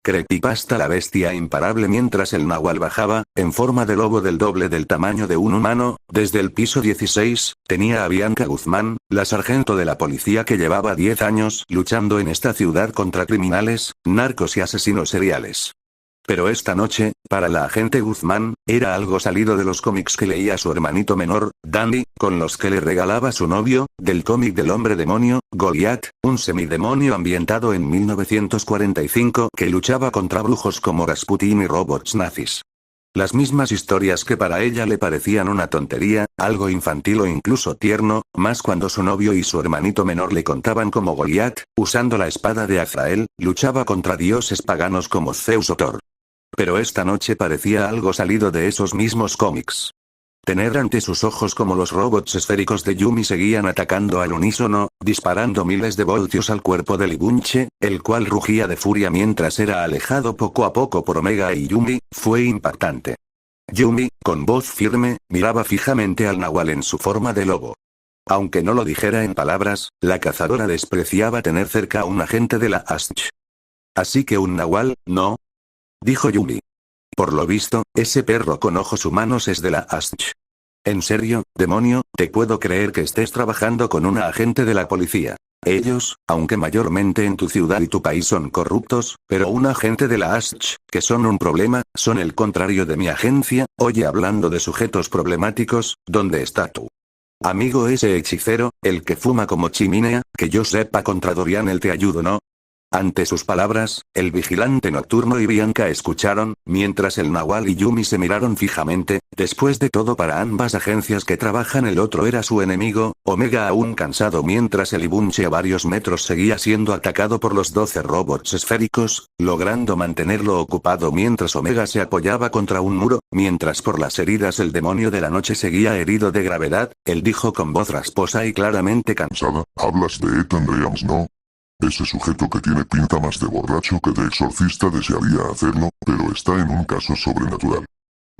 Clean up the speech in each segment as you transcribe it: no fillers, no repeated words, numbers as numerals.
Creepypasta. La bestia imparable. Mientras el nahual bajaba, en forma de lobo del doble del tamaño de un humano, desde el piso 16, tenía a Bianca Guzmán, la sargento de la policía que llevaba 10 años luchando en esta ciudad contra criminales, narcos y asesinos seriales. Pero esta noche, para la agente Guzmán, era algo salido de los cómics que leía su hermanito menor, Danny, con los que le regalaba su novio, del cómic del hombre demonio, Goliath, un semidemonio ambientado en 1945 que luchaba contra brujos como Rasputin y robots nazis. Las mismas historias que para ella le parecían una tontería, algo infantil o incluso tierno, más cuando su novio y su hermanito menor le contaban cómo Goliath, usando la espada de Azrael, luchaba contra dioses paganos como Zeus o Thor. Pero esta noche parecía algo salido de esos mismos cómics. Tener ante sus ojos como los robots esféricos de Yumi seguían atacando al unísono, disparando miles de voltios al cuerpo de Libunche, el cual rugía de furia mientras era alejado poco a poco por Omega y Yumi, fue impactante. Yumi, con voz firme, miraba fijamente al nahual en su forma de lobo. Aunque no lo dijera en palabras, la cazadora despreciaba tener cerca a un agente de la ASH. Así que un nahual, ¿no? Dijo Yumi. Por lo visto, ese perro con ojos humanos es de la ASH. En serio, demonio, te puedo creer que estés trabajando con una agente de la policía. Ellos, aunque mayormente en tu ciudad y tu país son corruptos, pero un agente de la ASH, que son un problema, son el contrario de mi agencia. Oye, hablando de sujetos problemáticos, ¿dónde está tu amigo ese hechicero, el que fuma como chimenea? Que yo sepa, contra Dorian él te ayudo, ¿no? Ante sus palabras, el vigilante nocturno y Bianca escucharon, mientras el nahual y Yumi se miraron fijamente. Después de todo, para ambas agencias que trabajan el otro era su enemigo. Omega, aún cansado mientras el Libunche a varios metros seguía siendo atacado por los 12 robots esféricos, logrando mantenerlo ocupado mientras Omega se apoyaba contra un muro, mientras por las heridas el demonio de la noche seguía herido de gravedad, él dijo con voz rasposa y claramente cansada: Hablas de Ethan Reams, ¿no? Ese sujeto que tiene pinta más de borracho que de exorcista desearía hacerlo, pero está en un caso sobrenatural.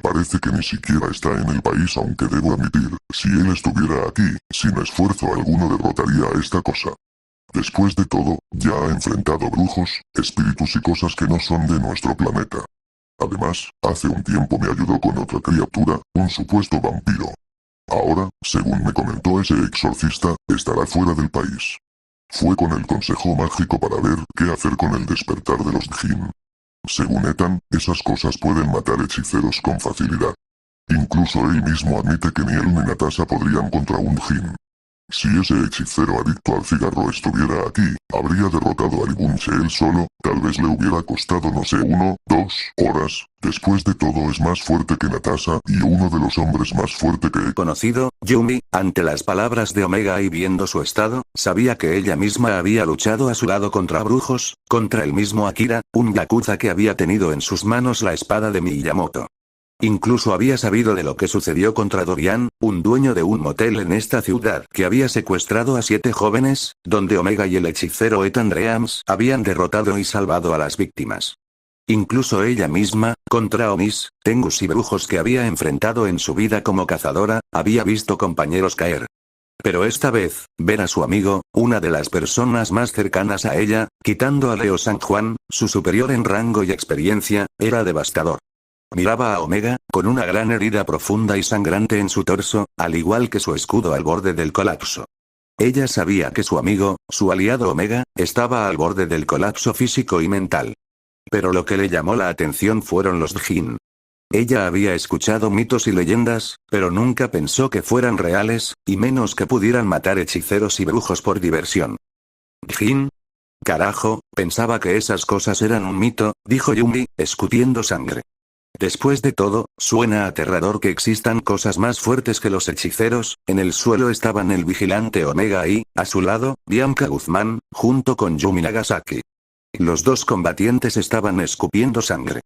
Parece que ni siquiera está en el país, aunque debo admitir, si él estuviera aquí, sin esfuerzo alguno derrotaría a esta cosa. Después de todo, ya ha enfrentado brujos, espíritus y cosas que no son de nuestro planeta. Además, hace un tiempo me ayudó con otra criatura, un supuesto vampiro. Ahora, según me comentó ese exorcista, estará fuera del país. Fue con el consejo mágico para ver qué hacer con el despertar de los Djinn. Según Ethan, esas cosas pueden matar hechiceros con facilidad. Incluso él mismo admite que ni él ni Natasha podrían contra un Djinn. Si ese hechicero adicto al cigarro estuviera aquí, habría derrotado a Libunche él solo, tal vez le hubiera costado no sé 1, 2 horas. Después de todo es más fuerte que Natasha y uno de los hombres más fuerte que he conocido. Yumi, ante las palabras de Omega y viendo su estado, sabía que ella misma había luchado a su lado contra brujos, contra el mismo Akira, un yakuza que había tenido en sus manos la espada de Miyamoto. Incluso había sabido de lo que sucedió contra Dorian, un dueño de un motel en esta ciudad que había secuestrado a 7 jóvenes, donde Omega y el hechicero Ethan Reams habían derrotado y salvado a las víctimas. Incluso ella misma, contra Onis, Tengus y brujos que había enfrentado en su vida como cazadora, había visto compañeros caer. Pero esta vez, ver a su amigo, una de las personas más cercanas a ella, quitando a Leo San Juan, su superior en rango y experiencia, era devastador. Miraba a Omega, con una gran herida profunda y sangrante en su torso, al igual que su escudo al borde del colapso. Ella sabía que su amigo, su aliado Omega, estaba al borde del colapso físico y mental. Pero lo que le llamó la atención fueron los Djinn. Ella había escuchado mitos y leyendas, pero nunca pensó que fueran reales, y menos que pudieran matar hechiceros y brujos por diversión. ¿Djinn? Carajo, pensaba que esas cosas eran un mito, dijo Yumi, escupiendo sangre. Después de todo, suena aterrador que existan cosas más fuertes que los hechiceros. En el suelo estaban el vigilante Omega y, a su lado, Bianca Guzmán, junto con Yumi Nagasaki. Los dos combatientes estaban escupiendo sangre.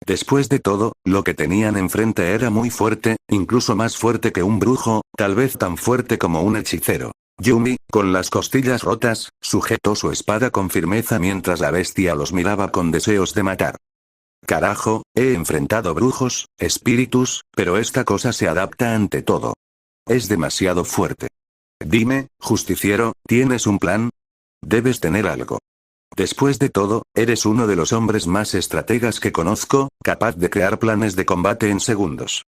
Después de todo, lo que tenían enfrente era muy fuerte, incluso más fuerte que un brujo, tal vez tan fuerte como un hechicero. Yumi, con las costillas rotas, sujetó su espada con firmeza mientras la bestia los miraba con deseos de matar. Carajo, he enfrentado brujos, espíritus, pero esta cosa se adapta ante todo. Es demasiado fuerte. Dime, justiciero, ¿tienes un plan? Debes tener algo. Después de todo, eres uno de los hombres más estrategas que conozco, capaz de crear planes de combate en segundos.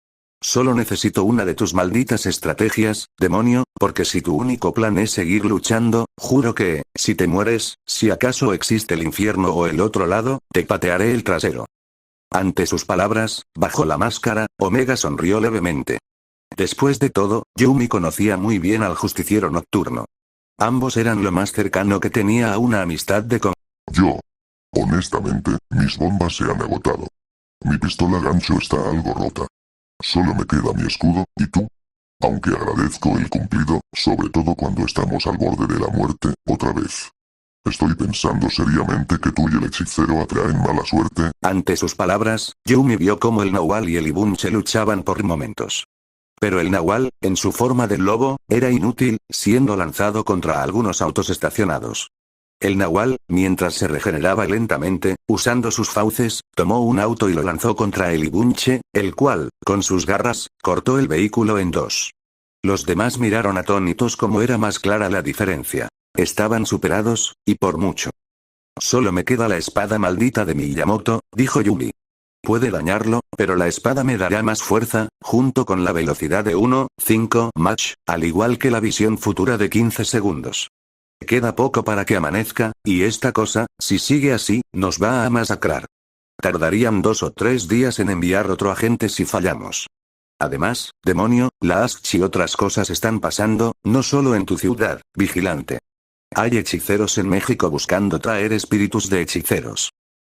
Solo necesito una de tus malditas estrategias, demonio, porque si tu único plan es seguir luchando, juro que, si te mueres, si acaso existe el infierno o el otro lado, te patearé el trasero. Ante sus palabras, bajo la máscara, Omega sonrió levemente. Después de todo, Yumi conocía muy bien al justiciero nocturno. Ambos eran lo más cercano que tenía a una amistad de Yo. Honestamente, mis bombas se han agotado. Mi pistola gancho está algo rota. Solo me queda mi escudo, ¿y tú? Aunque agradezco el cumplido, sobre todo cuando estamos al borde de la muerte, otra vez. Estoy pensando seriamente que tú y el hechicero atraen mala suerte. Ante sus palabras, Yumi vio cómo el Nahual y el Ibunche luchaban por momentos. Pero el Nahual, en su forma de lobo, era inútil, siendo lanzado contra algunos autos estacionados. El Nahual, mientras se regeneraba lentamente, usando sus fauces, tomó un auto y lo lanzó contra el Ibunche, el cual, con sus garras, cortó el vehículo en dos. Los demás miraron atónitos como era más clara la diferencia. Estaban superados, y por mucho. Solo me queda la espada maldita de Miyamoto, dijo Yumi. Puede dañarlo, pero la espada me dará más fuerza, junto con la velocidad de 1,5 Mach, al igual que la visión futura de 15 segundos. Queda poco para que amanezca, y esta cosa, si sigue así, nos va a masacrar. Tardarían 2 o 3 días en enviar otro agente si fallamos. Además, demonio, la Ash y otras cosas están pasando, no solo en tu ciudad, vigilante. Hay hechiceros en México buscando traer espíritus de hechiceros.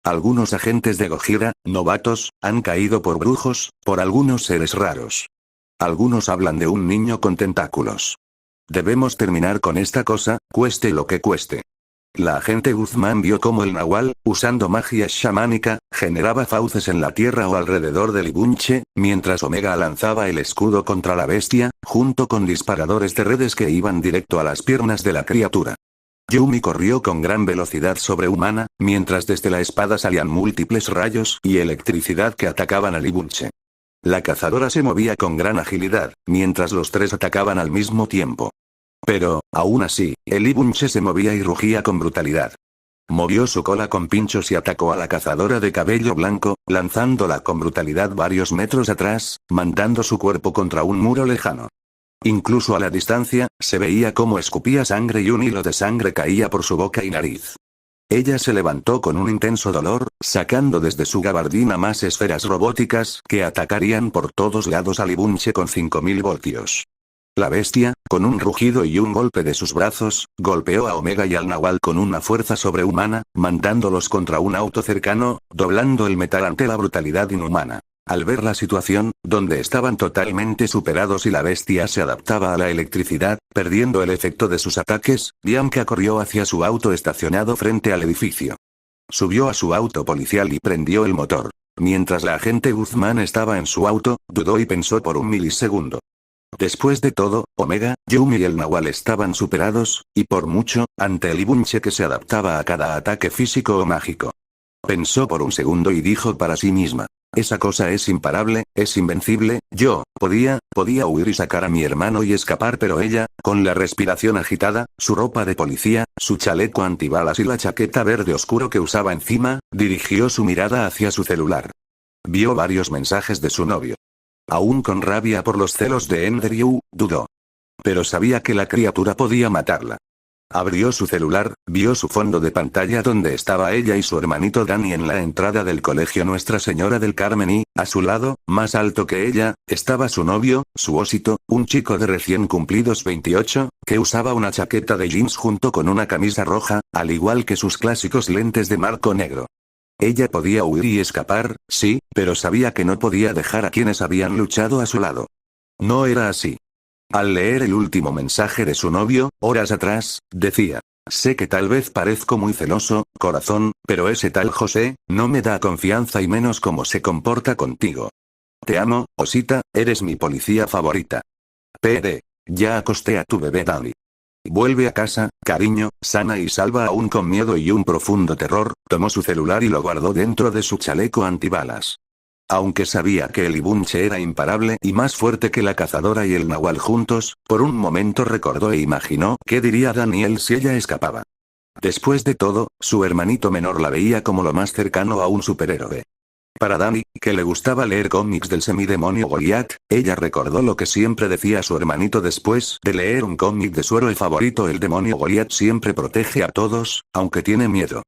Algunos agentes de Gojira, novatos, han caído por brujos, por algunos seres raros. Algunos hablan de un niño con tentáculos. Debemos terminar con esta cosa, cueste lo que cueste. La agente Guzmán vio cómo el Nahual, usando magia chamánica, generaba fauces en la tierra o alrededor del Ibunche, mientras Omega lanzaba el escudo contra la bestia, junto con disparadores de redes que iban directo a las piernas de la criatura. Yumi corrió con gran velocidad sobrehumana, mientras desde la espada salían múltiples rayos y electricidad que atacaban al Ibunche. La cazadora se movía con gran agilidad, mientras los tres atacaban al mismo tiempo. Pero, aún así, el Ibunche se movía y rugía con brutalidad. Movió su cola con pinchos y atacó a la cazadora de cabello blanco, lanzándola con brutalidad varios metros atrás, mandando su cuerpo contra un muro lejano. Incluso a la distancia, se veía cómo escupía sangre y un hilo de sangre caía por su boca y nariz. Ella se levantó con un intenso dolor, sacando desde su gabardina más esferas robóticas que atacarían por todos lados al Ibunche con 5000 voltios. La bestia, con un rugido y un golpe de sus brazos, golpeó a Omega y al Nahual con una fuerza sobrehumana, mandándolos contra un auto cercano, doblando el metal ante la brutalidad inhumana. Al ver la situación, donde estaban totalmente superados y la bestia se adaptaba a la electricidad, perdiendo el efecto de sus ataques, Bianca corrió hacia su auto estacionado frente al edificio. Subió a su auto policial y prendió el motor. Mientras la agente Guzmán estaba en su auto, dudó y pensó por un milisegundo. Después de todo, Omega, Yumi y el Nahual estaban superados, y por mucho, ante el Ibunche que se adaptaba a cada ataque físico o mágico. Pensó por un segundo y dijo para sí misma. Esa cosa es imparable, es invencible, yo, podía huir y sacar a mi hermano y escapar, pero ella, con la respiración agitada, su ropa de policía, su chaleco antibalas y la chaqueta verde oscuro que usaba encima, dirigió su mirada hacia su celular. Vio varios mensajes de su novio. Aún con rabia por los celos de Enderyu, dudó. Pero sabía que la criatura podía matarla. Abrió su celular, vio su fondo de pantalla donde estaba ella y su hermanito Dani en la entrada del colegio Nuestra Señora del Carmen y, a su lado, más alto que ella, estaba su novio, su osito, un chico de recién cumplidos 28, que usaba una chaqueta de jeans junto con una camisa roja, al igual que sus clásicos lentes de marco negro. Ella podía huir y escapar, sí, pero sabía que no podía dejar a quienes habían luchado a su lado. No era así. Al leer el último mensaje de su novio, horas atrás, decía, sé que tal vez parezco muy celoso, corazón, pero ese tal José, no me da confianza y menos cómo se comporta contigo. Te amo, osita, eres mi policía favorita. PD. Ya acosté a tu bebé Dani. Vuelve a casa, cariño, sana y salva. Aún con miedo y un profundo terror, tomó su celular y lo guardó dentro de su chaleco antibalas. Aunque sabía que el Ibunche era imparable y más fuerte que la cazadora y el Nahual juntos, por un momento recordó e imaginó qué diría Daniel si ella escapaba. Después de todo, su hermanito menor la veía como lo más cercano a un superhéroe. Para Dani, que le gustaba leer cómics del semidemonio Goliath, ella recordó lo que siempre decía su hermanito después de leer un cómic de su héroe favorito: el demonio Goliath siempre protege a todos, aunque tiene miedo.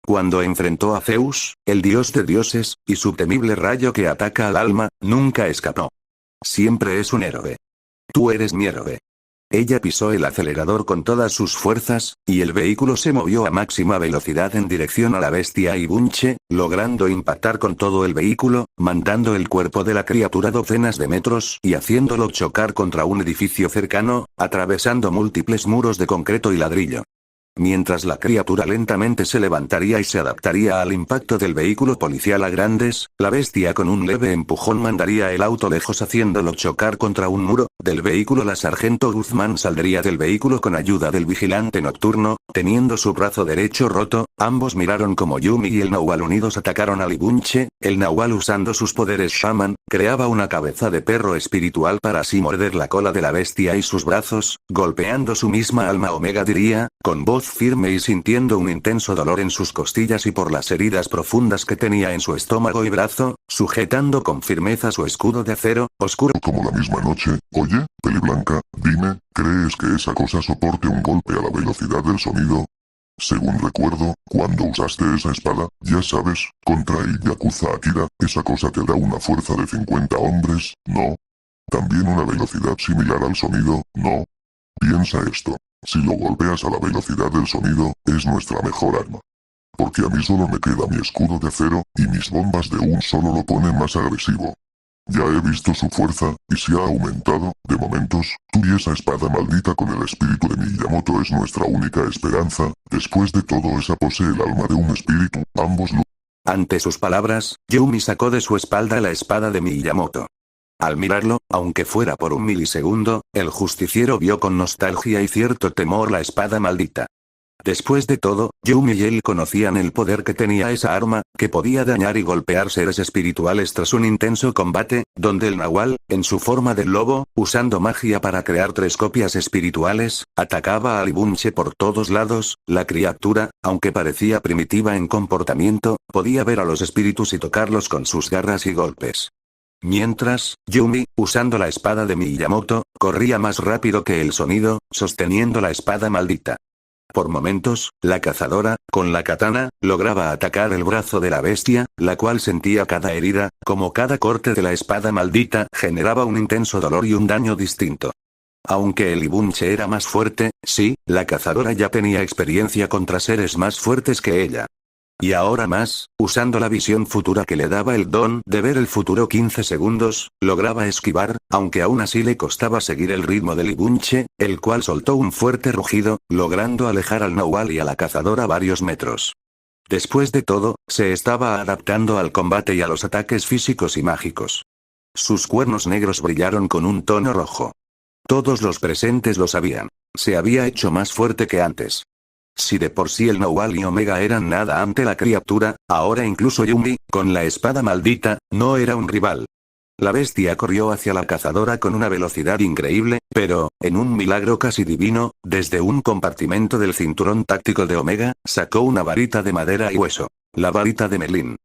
Cuando enfrentó a Zeus, el dios de dioses, y su temible rayo que ataca al alma, nunca escapó. Siempre es un héroe. Tú eres mi héroe. Ella pisó el acelerador con todas sus fuerzas, y el vehículo se movió a máxima velocidad en dirección a la bestia y Bunche, logrando impactar con todo el vehículo, mandando el cuerpo de la criatura docenas de metros y haciéndolo chocar contra un edificio cercano, atravesando múltiples muros de concreto y ladrillo. Mientras la criatura lentamente se levantaría y se adaptaría al impacto del vehículo policial a grandes, la bestia con un leve empujón mandaría el auto lejos haciéndolo chocar contra un muro del vehículo. La sargento Guzmán saldría del vehículo con ayuda del vigilante nocturno, teniendo su brazo derecho roto. Ambos miraron como Yumi y el Nahual unidos atacaron a Libunche. El Nahual, usando sus poderes shaman, creaba una cabeza de perro espiritual para así morder la cola de la bestia y sus brazos, golpeando su misma alma. Omega diría, con voz firme y sintiendo un intenso dolor en sus costillas y por las heridas profundas que tenía en su estómago y brazo, sujetando con firmeza su escudo de acero, oscuro como la misma noche. Oye, Peliblanca, dime, ¿crees que esa cosa soporte un golpe a la velocidad del sonido? Según recuerdo, cuando usaste esa espada, ya sabes, contra el Yakuza Akira, esa cosa te da una fuerza de 50 hombres, ¿no? También una velocidad similar al sonido, ¿no? Piensa esto. Si lo golpeas a la velocidad del sonido, es nuestra mejor arma. Porque a mí solo me queda mi escudo de acero, y mis bombas de un solo lo ponen más agresivo. Ya he visto su fuerza, y se ha aumentado, de momentos. Tú y esa espada maldita con el espíritu de Miyamoto es nuestra única esperanza. Después de todo, esa posee el alma de un espíritu, ambos lo... Ante sus palabras, Yumi sacó de su espalda la espada de Miyamoto. Al mirarlo, aunque fuera por un milisegundo, el justiciero vio con nostalgia y cierto temor la espada maldita. Después de todo, Yumi y él conocían el poder que tenía esa arma, que podía dañar y golpear seres espirituales. Tras un intenso combate, donde el Nahual, en su forma de lobo, usando magia para crear 3 copias espirituales, atacaba a Libunche por todos lados, la criatura, aunque parecía primitiva en comportamiento, podía ver a los espíritus y tocarlos con sus garras y golpes. Mientras, Yumi, usando la espada de Miyamoto, corría más rápido que el sonido, sosteniendo la espada maldita. Por momentos, la cazadora, con la katana, lograba atacar el brazo de la bestia, la cual sentía cada herida, como cada corte de la espada maldita generaba un intenso dolor y un daño distinto. Aunque el Ibunche era más fuerte, sí, la cazadora ya tenía experiencia contra seres más fuertes que ella. Y ahora más, usando la visión futura que le daba el don de ver el futuro 15 segundos, lograba esquivar, aunque aún así le costaba seguir el ritmo del Ibunche, el cual soltó un fuerte rugido, logrando alejar al Nahual y a la cazadora varios metros. Después de todo, se estaba adaptando al combate y a los ataques físicos y mágicos. Sus cuernos negros brillaron con un tono rojo. Todos los presentes lo sabían. Se había hecho más fuerte que antes. Si de por sí el Nahual y Omega eran nada ante la criatura, ahora incluso Yumi, con la espada maldita, no era un rival. La bestia corrió hacia la cazadora con una velocidad increíble, pero, en un milagro casi divino, desde un compartimento del cinturón táctico de Omega, sacó una varita de madera y hueso. La varita de Melin.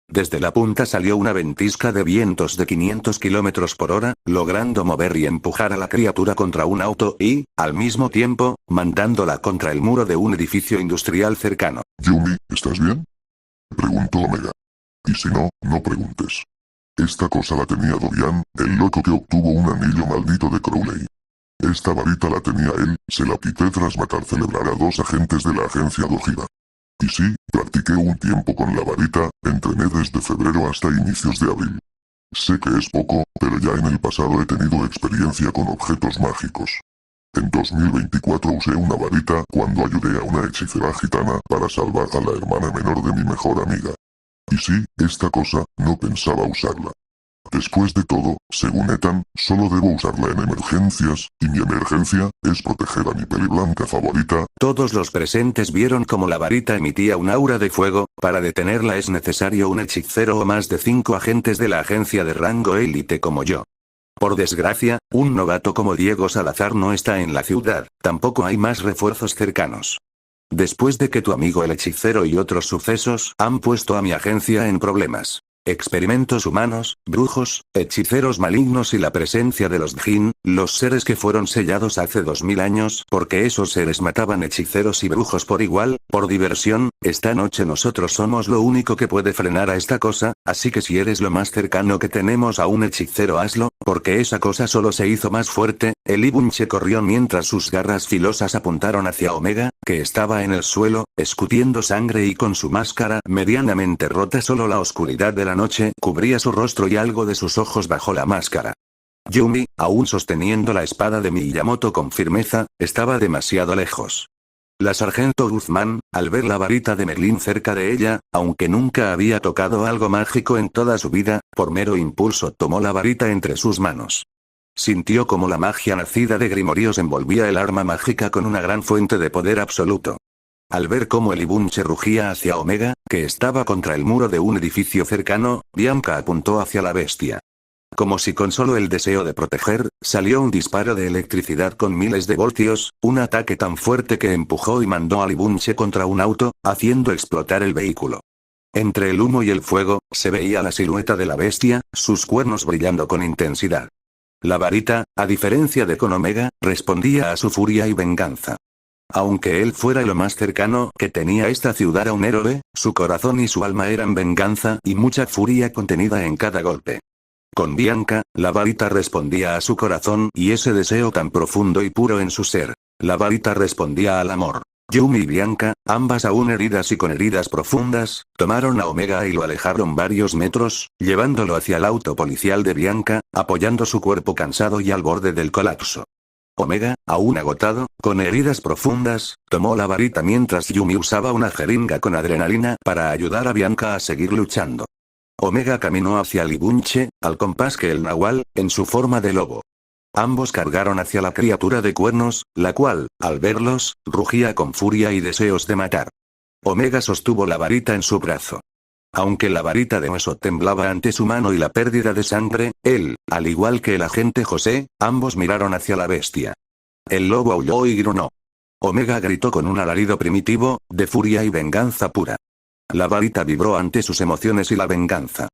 Desde la punta salió una ventisca de vientos de 500 kilómetros por hora, logrando mover y empujar a la criatura contra un auto y, al mismo tiempo, mandándola contra el muro de un edificio industrial cercano. Yumi, ¿estás bien? Preguntó Omega. Y si no, no preguntes. Esta cosa la tenía Dorian, el loco que obtuvo un anillo maldito de Crowley. Esta varita la tenía él, se la quité tras matar celebrar a 2 agentes de la agencia de Ojira. Y sí, practiqué un tiempo con la varita, entrené desde febrero hasta inicios de abril. Sé que es poco, pero ya en el pasado he tenido experiencia con objetos mágicos. En 2024 usé una varita cuando ayudé a una hechicera gitana para salvar a la hermana menor de mi mejor amiga. Y sí, esta cosa, no pensaba usarla. Después de todo, según Ethan, solo debo usarla en emergencias, y mi emergencia es proteger a mi peliblanca favorita. Todos los presentes vieron como la varita emitía un aura de fuego. Para detenerla es necesario un hechicero o más de 5 agentes de la agencia de rango élite como yo. Por desgracia, un novato como Diego Salazar no está en la ciudad, tampoco hay más refuerzos cercanos. Después de que tu amigo el hechicero y otros sucesos han puesto a mi agencia en problemas. Experimentos humanos, brujos, hechiceros malignos y la presencia de los Djinn, los seres que fueron sellados hace 2000 años, porque esos seres mataban hechiceros y brujos por igual, por diversión. Esta noche nosotros somos lo único que puede frenar a esta cosa, así que si eres lo más cercano que tenemos a un hechicero hazlo, porque esa cosa solo se hizo más fuerte. El Ibunche corrió mientras sus garras filosas apuntaron hacia Omega, que estaba en el suelo, escutiendo sangre y con su máscara medianamente rota solo la oscuridad de la noche cubría su rostro y algo de sus ojos bajo la máscara. Yumi, aún sosteniendo la espada de Miyamoto con firmeza, estaba demasiado lejos. La sargento Guzmán, al ver la varita de Merlín cerca de ella, aunque nunca había tocado algo mágico en toda su vida, por mero impulso tomó la varita entre sus manos. Sintió como la magia nacida de Grimorios envolvía el arma mágica con una gran fuente de poder absoluto. Al ver cómo el Ibunche rugía hacia Omega, que estaba contra el muro de un edificio cercano, Bianca apuntó hacia la bestia. Como si con solo el deseo de proteger, salió un disparo de electricidad con miles de voltios, un ataque tan fuerte que empujó y mandó al Ibunche contra un auto, haciendo explotar el vehículo. Entre el humo y el fuego, se veía la silueta de la bestia, sus cuernos brillando con intensidad. La varita, a diferencia de con Omega, respondía a su furia y venganza. Aunque él fuera lo más cercano que tenía esta ciudad a un héroe, su corazón y su alma eran venganza y mucha furia contenida en cada golpe. Con Bianca, la varita respondía a su corazón y ese deseo tan profundo y puro en su ser. La varita respondía al amor. Yumi y Bianca, ambas aún heridas y con heridas profundas, tomaron a Omega y lo alejaron varios metros, llevándolo hacia el auto policial de Bianca, apoyando su cuerpo cansado y al borde del colapso. Omega, aún agotado, con heridas profundas, tomó la varita mientras Yumi usaba una jeringa con adrenalina para ayudar a Bianca a seguir luchando. Omega caminó hacia el Ibunche, al compás que el nahual, en su forma de lobo. Ambos cargaron hacia la criatura de cuernos, la cual, al verlos, rugía con furia y deseos de matar. Omega sostuvo la varita en su brazo. Aunque la varita de hueso temblaba ante su mano y la pérdida de sangre, él, al igual que el agente José, ambos miraron hacia la bestia. El lobo aulló y grunó. Omega gritó con un alarido primitivo, de furia y venganza pura. La varita vibró ante sus emociones y la venganza.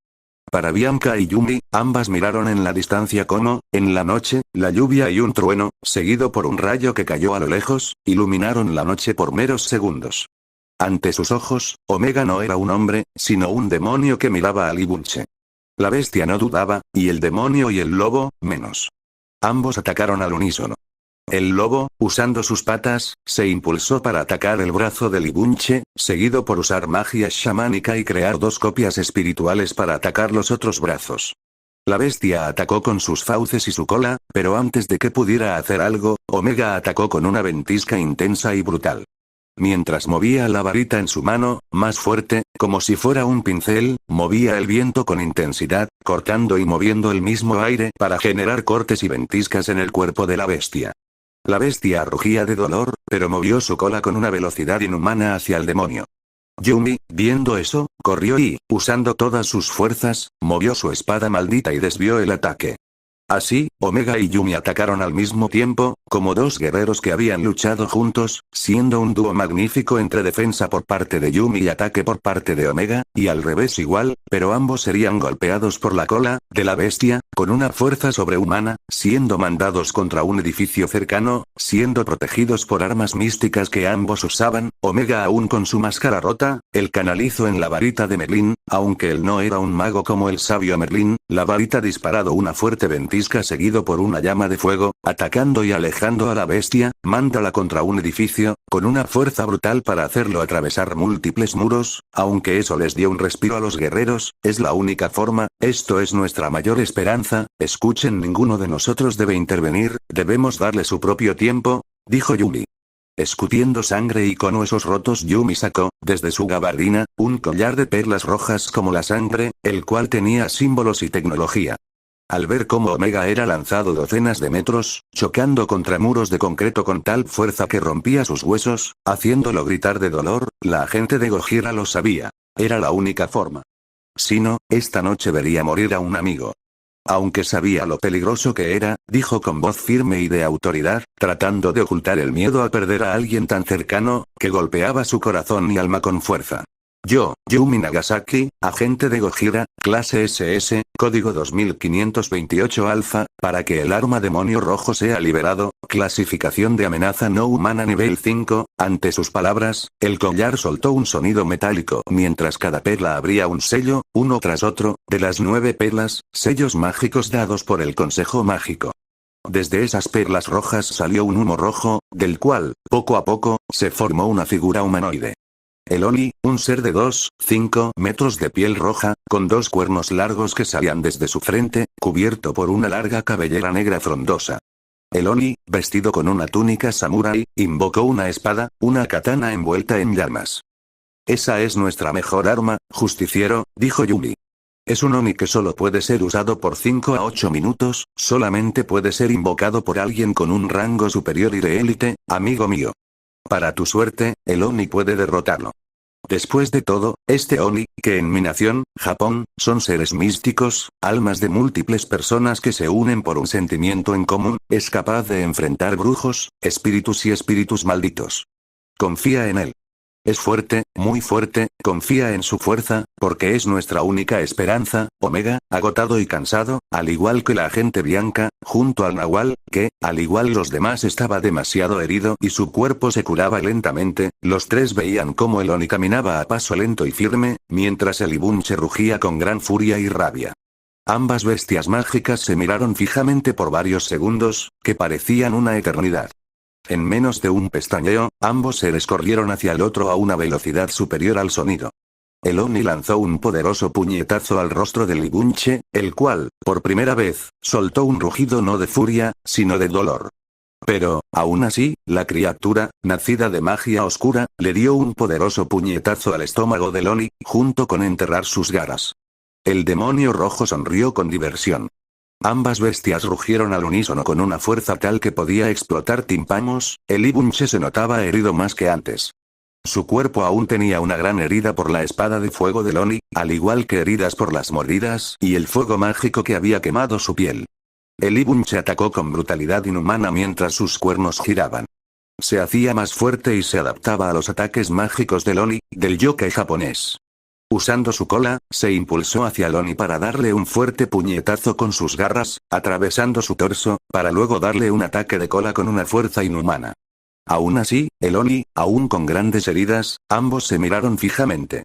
Para Bianca y Yumi, ambas miraron en la distancia como, en la noche, la lluvia y un trueno, seguido por un rayo que cayó a lo lejos, iluminaron la noche por meros segundos. Ante sus ojos, Omega no era un hombre, sino un demonio que miraba al Ibunche. La bestia no dudaba, y el demonio y el lobo, menos. Ambos atacaron al unísono. El lobo, usando sus patas, se impulsó para atacar el brazo del Ibunche, seguido por usar magia chamánica y crear dos copias espirituales para atacar los otros brazos. La bestia atacó con sus fauces y su cola, pero antes de que pudiera hacer algo, Omega atacó con una ventisca intensa y brutal. Mientras movía la varita en su mano, más fuerte, como si fuera un pincel, movía el viento con intensidad, cortando y moviendo el mismo aire para generar cortes y ventiscas en el cuerpo de la bestia. La bestia rugía de dolor, pero movió su cola con una velocidad inhumana hacia el demonio. Yumi, viendo eso, corrió y, usando todas sus fuerzas, movió su espada maldita y desvió el ataque. Así, Omega y Yumi atacaron al mismo tiempo, como dos guerreros que habían luchado juntos, siendo un dúo magnífico entre defensa por parte de Yumi y ataque por parte de Omega, y al revés igual, pero ambos serían golpeados por la cola de la bestia, con una fuerza sobrehumana, siendo mandados contra un edificio cercano, siendo protegidos por armas místicas que ambos usaban. Omega aún con su máscara rota, el canalizo en la varita de Merlín, aunque él no era un mago como el sabio Merlín, la varita disparado una fuerte ventisca seguido por una llama de fuego, atacando y alejando a la bestia, mándala contra un edificio, con una fuerza brutal para hacerlo atravesar múltiples muros, aunque eso les dio un respiro a los guerreros, es la única forma, esto es nuestra mayor esperanza, escuchen, ninguno de nosotros debe intervenir, debemos darle su propio tiempo, dijo Yumi. Escutiendo sangre y con huesos rotos, Yumi sacó, desde su gabardina, un collar de perlas rojas como la sangre, el cual tenía símbolos y tecnología. Al ver cómo Omega era lanzado docenas de metros, chocando contra muros de concreto con tal fuerza que rompía sus huesos, haciéndolo gritar de dolor, la agente de Gojira lo sabía. Era la única forma. Si no, esta noche vería morir a un amigo. Aunque sabía lo peligroso que era, dijo con voz firme y de autoridad, tratando de ocultar el miedo a perder a alguien tan cercano, que golpeaba su corazón y alma con fuerza. Yo, Yumi Nagasaki, agente de Gojira, clase SS, código 2528 alfa, para que el arma demonio rojo sea liberado, clasificación de amenaza no humana nivel 5, ante sus palabras, el collar soltó un sonido metálico mientras cada perla abría un sello, uno tras otro, de las 9 perlas, sellos mágicos dados por el Consejo Mágico. Desde esas perlas rojas salió un humo rojo, del cual, poco a poco, se formó una figura humanoide. El Oni, un ser de 2,5 metros de piel roja, con 2 cuernos largos que salían desde su frente, cubierto por una larga cabellera negra frondosa. El Oni, vestido con una túnica samurái, invocó una espada, una katana envuelta en llamas. Esa es nuestra mejor arma, justiciero, dijo Yumi. Es un Oni que solo puede ser usado por 5 a 8 minutos, solamente puede ser invocado por alguien con un rango superior y de élite, amigo mío. Para tu suerte, el Oni puede derrotarlo. Después de todo, este Oni, que en mi nación, Japón, son seres místicos, almas de múltiples personas que se unen por un sentimiento en común, es capaz de enfrentar brujos, espíritus y espíritus malditos. Confía en él. Es fuerte, muy fuerte, confía en su fuerza, porque es nuestra única esperanza, Omega, agotado y cansado, al igual que la agente Bianca, junto al Nahual, que, al igual los demás estaba demasiado herido y su cuerpo se curaba lentamente, los tres veían cómo el Oni caminaba a paso lento y firme, mientras el Ibunche rugía con gran furia y rabia. Ambas bestias mágicas se miraron fijamente por varios segundos, que parecían una eternidad. En menos de un pestañeo, ambos seres corrieron hacia el otro a una velocidad superior al sonido. El Oni lanzó un poderoso puñetazo al rostro del Ibunche, el cual, por primera vez, soltó un rugido no de furia, sino de dolor. Pero, aún así, la criatura, nacida de magia oscura, le dio un poderoso puñetazo al estómago del Oni, junto con enterrar sus garras. El demonio rojo sonrió con diversión. Ambas bestias rugieron al unísono con una fuerza tal que podía explotar tímpanos, el Ibunche se notaba herido más que antes. Su cuerpo aún tenía una gran herida por la espada de fuego del Oni, al igual que heridas por las mordidas y el fuego mágico que había quemado su piel. El Ibunche atacó con brutalidad inhumana mientras sus cuernos giraban. Se hacía más fuerte y se adaptaba a los ataques mágicos del Oni, del yokai japonés. Usando su cola, se impulsó hacia el Oni para darle un fuerte puñetazo con sus garras, atravesando su torso, para luego darle un ataque de cola con una fuerza inhumana. Aún así, el Oni, aún con grandes heridas, ambos se miraron fijamente.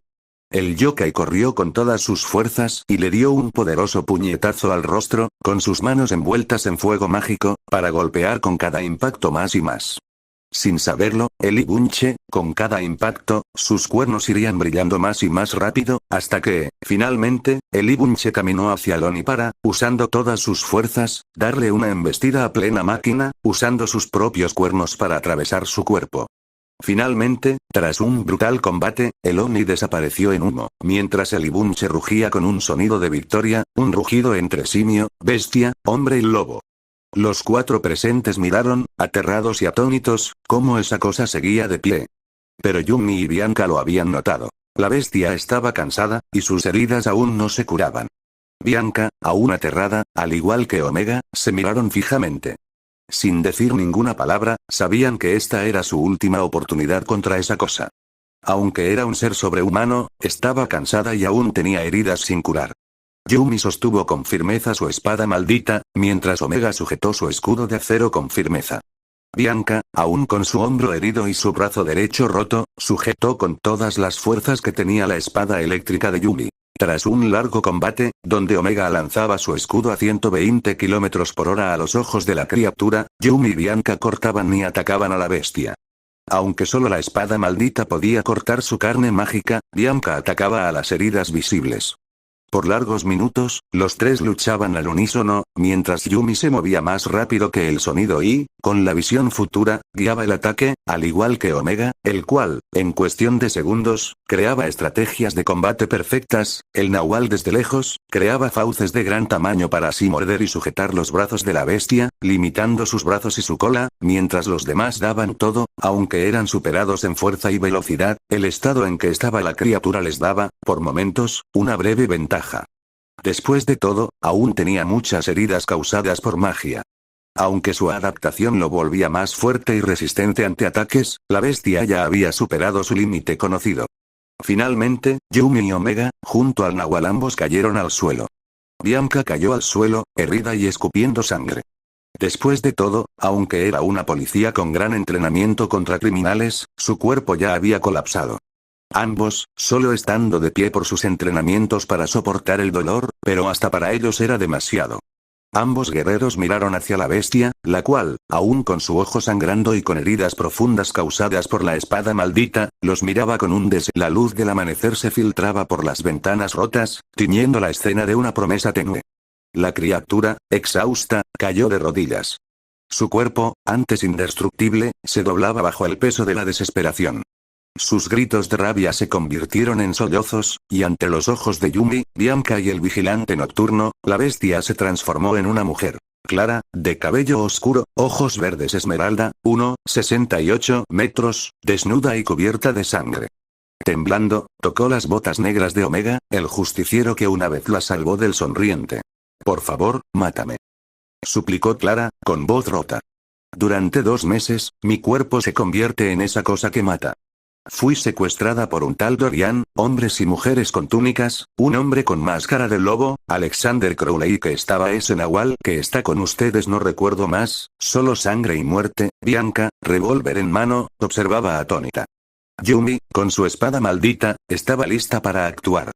El yokai corrió con todas sus fuerzas y le dio un poderoso puñetazo al rostro, con sus manos envueltas en fuego mágico, para golpear con cada impacto más y más. Sin saberlo, el Ibunche, con cada impacto, sus cuernos irían brillando más y más rápido, hasta que, finalmente, el Ibunche caminó hacia el Oni para, usando todas sus fuerzas, darle una embestida a plena máquina, usando sus propios cuernos para atravesar su cuerpo. Finalmente, tras un brutal combate, el Oni desapareció en humo, mientras el Ibunche rugía con un sonido de victoria, un rugido entre simio, bestia, hombre y lobo. Los 4 presentes miraron, aterrados y atónitos, cómo esa cosa seguía de pie. Pero Yumi y Bianca lo habían notado. La bestia estaba cansada, y sus heridas aún no se curaban. Bianca, aún aterrada, al igual que Omega, se miraron fijamente. Sin decir ninguna palabra, sabían que esta era su última oportunidad contra esa cosa. Aunque era un ser sobrehumano, estaba cansada y aún tenía heridas sin curar. Yumi sostuvo con firmeza su espada maldita, mientras Omega sujetó su escudo de acero con firmeza. Bianca, aún con su hombro herido y su brazo derecho roto, sujetó con todas las fuerzas que tenía la espada eléctrica de Yumi. Tras un largo combate, donde Omega lanzaba su escudo a 120 km por hora a los ojos de la criatura, Yumi y Bianca cortaban y atacaban a la bestia. Aunque solo la espada maldita podía cortar su carne mágica, Bianca atacaba a las heridas visibles. Por largos minutos, los tres luchaban al unísono, mientras Yumi se movía más rápido que el sonido y, con la visión futura, guiaba el ataque, al igual que Omega, el cual, en cuestión de segundos, creaba estrategias de combate perfectas. El Nahual desde lejos, creaba fauces de gran tamaño para así morder y sujetar los brazos de la bestia, limitando sus brazos y su cola, mientras los demás daban todo, aunque eran superados en fuerza y velocidad, el estado en que estaba la criatura les daba, por momentos, una breve ventaja. Después de todo, aún tenía muchas heridas causadas por magia. Aunque su adaptación lo volvía más fuerte y resistente ante ataques, la bestia ya había superado su límite conocido. Finalmente, Yumi y Omega, junto al Nahual, ambos cayeron al suelo. Bianca cayó al suelo, herida y escupiendo sangre. Después de todo, aunque era una policía con gran entrenamiento contra criminales, su cuerpo ya había colapsado. Ambos, solo estando de pie por sus entrenamientos para soportar el dolor, pero hasta para ellos era demasiado. Ambos guerreros miraron hacia la bestia, la cual, aún con su ojo sangrando y con heridas profundas causadas por la espada maldita, los miraba con un deseo. La luz del amanecer se filtraba por las ventanas rotas, tiñendo la escena de una promesa tenue. La criatura, exhausta, cayó de rodillas. Su cuerpo, antes indestructible, se doblaba bajo el peso de la desesperación. Sus gritos de rabia se convirtieron en sollozos, y ante los ojos de Yumi, Bianca y el vigilante nocturno, la bestia se transformó en una mujer. Clara, de cabello oscuro, ojos verdes esmeralda, 1,68 metros, desnuda y cubierta de sangre. Temblando, tocó las botas negras de Omega, el justiciero que una vez la salvó del sonriente. «Por favor, mátame», suplicó Clara, con voz rota. «Durante 2 meses, mi cuerpo se convierte en esa cosa que mata. Fui secuestrada por un tal Dorian, hombres y mujeres con túnicas, un hombre con máscara de lobo, Alexander Crowley que estaba ese Nahual que está con ustedes, no recuerdo más, solo sangre y muerte». Bianca, revólver en mano, observaba atónita. Yumi, con su espada maldita, estaba lista para actuar.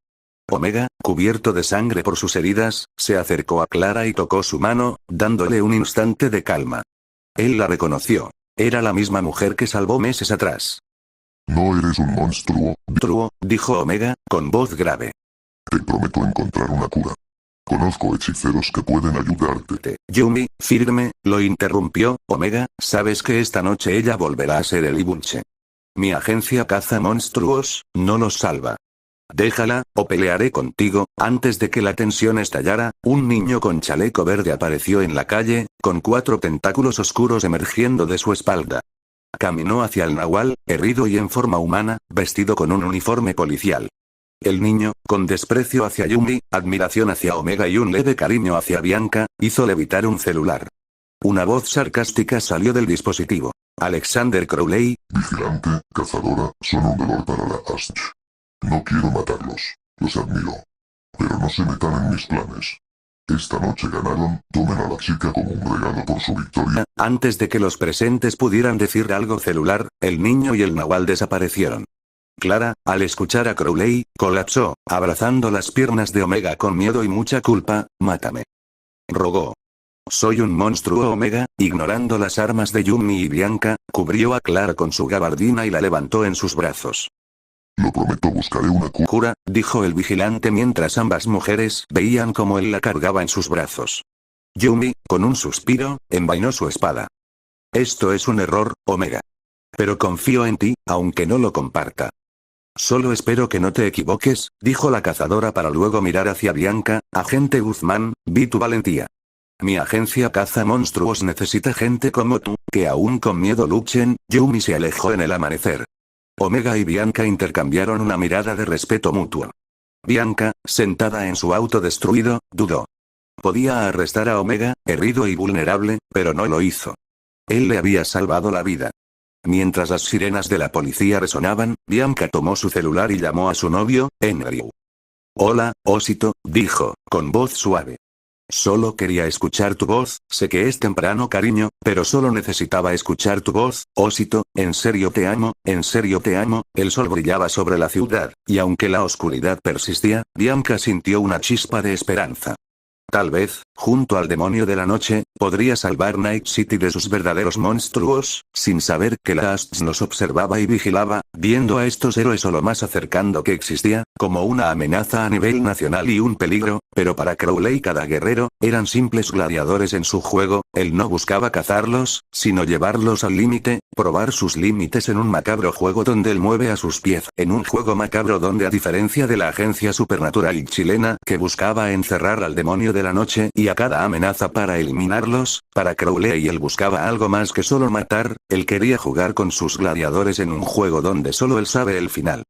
Omega, cubierto de sangre por sus heridas, se acercó a Clara y tocó su mano, dándole un instante de calma. Él la reconoció. Era la misma mujer que salvó meses atrás. «No eres un monstruo», dijo Omega, con voz grave. «Te prometo encontrar una cura. Conozco hechiceros que pueden ayudarte». Yumi, firme, lo interrumpió. «Omega, sabes que esta noche ella volverá a ser el Ibunche. Mi agencia caza monstruos, no los salva. Déjala, o pelearé contigo». Antes de que la tensión estallara, un niño con chaleco verde apareció en la calle, con 4 tentáculos oscuros emergiendo de su espalda. Caminó hacia el Nahual, herido y en forma humana, vestido con un uniforme policial. El niño, con desprecio hacia Yumi, admiración hacia Omega y un leve cariño hacia Bianca, hizo levitar un celular. Una voz sarcástica salió del dispositivo. Alexander Crowley. «Vigilante, cazadora, son un dolor para la ASH. No quiero matarlos. Los admiro. Pero no se metan en mis planes. Esta noche ganaron, tomen a la chica como un regalo por su victoria». Antes de que los presentes pudieran decir algo, celular, el niño y el Nahual desaparecieron. Clara, al escuchar a Crowley, colapsó, abrazando las piernas de Omega con miedo y mucha culpa. «Mátame», rogó. «Soy un monstruo». Omega, ignorando las armas de Yumi y Bianca, cubrió a Clara con su gabardina y la levantó en sus brazos. «Lo prometo, buscaré una cura», dijo el vigilante mientras ambas mujeres veían cómo él la cargaba en sus brazos. Yumi, con un suspiro, envainó su espada. «Esto es un error, Omega. Pero confío en ti, aunque no lo comparta». «Solo espero que no te equivoques», dijo la cazadora para luego mirar hacia Bianca. «Agente Guzmán, vi tu valentía. Mi agencia caza monstruos necesita gente como tú, que aún con miedo luchen». Yumi se alejó en el amanecer. Omega y Bianca intercambiaron una mirada de respeto mutuo. Bianca, sentada en su auto destruido, dudó. Podía arrestar a Omega, herido y vulnerable, pero no lo hizo. Él le había salvado la vida. Mientras las sirenas de la policía resonaban, Bianca tomó su celular y llamó a su novio, Andrew. «Hola, Osito», dijo, con voz suave. «Solo quería escuchar tu voz, sé que es temprano, cariño, pero solo necesitaba escuchar tu voz, Osito, en serio te amo, en serio te amo». El sol brillaba sobre la ciudad, y aunque la oscuridad persistía, Bianca sintió una chispa de esperanza. Tal vez, junto al demonio de la noche, podría salvar Night City de sus verdaderos monstruos, sin saber que la ASH los observaba y vigilaba, viendo a estos héroes o lo más acercando que existía, como una amenaza a nivel nacional y un peligro, pero para Crowley cada guerrero, eran simples gladiadores en su juego. Él no buscaba cazarlos, sino llevarlos al límite, probar sus límites en un macabro juego donde él mueve a sus pies, en un juego macabro donde a diferencia de la agencia supernatural chilena que buscaba encerrar al demonio de la noche y a cada amenaza para eliminarlos, para Crowley él buscaba algo más que solo matar, él quería jugar con sus gladiadores en un juego donde solo él sabe el final.